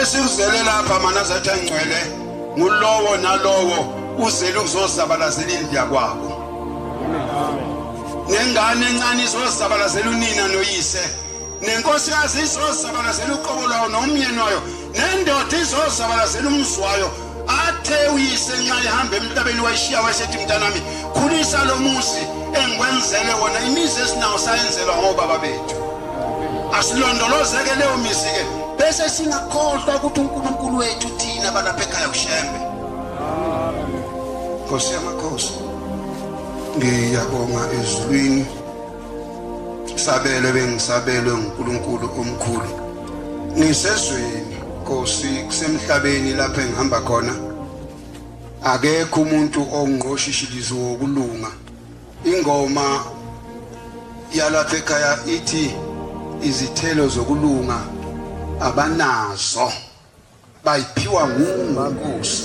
esikuzele lapha manazatha engcwele ngulowo nalowo uzele ukuzosabalazela indlu yakwabo. Nengane encane izosabalazela unina noyise, nenkosikazi izosabalazela uqobo lwayo nomyeni wayo, nendoda izosabalazela umzwayo. Athe uyise nxa ehamba emhlabeni wayishiya wasethi mntanami khulisa lo muzi engikwenzele wona. Imizi esinawo sayenzelwa ngobaba bethu, asilondolozeke leyo mizi ke bese singakhohlwa ukuthi uNkulunkulu wethu thina balapha ekhaya ushembe. Nkosi yamakhosi, ngiyabonga ezulwini, sabele bengisabelwe uNkulunkulu omkhulu. Ngisezweni Nkosi kusemhlabeni lapha engihamba khona, akekho umuntu ongqoshishilizo wokulunga. Ingoma yalapha ekhaya ithi izithelo zokulunga abanazo, bayiphiwa nguNkosi.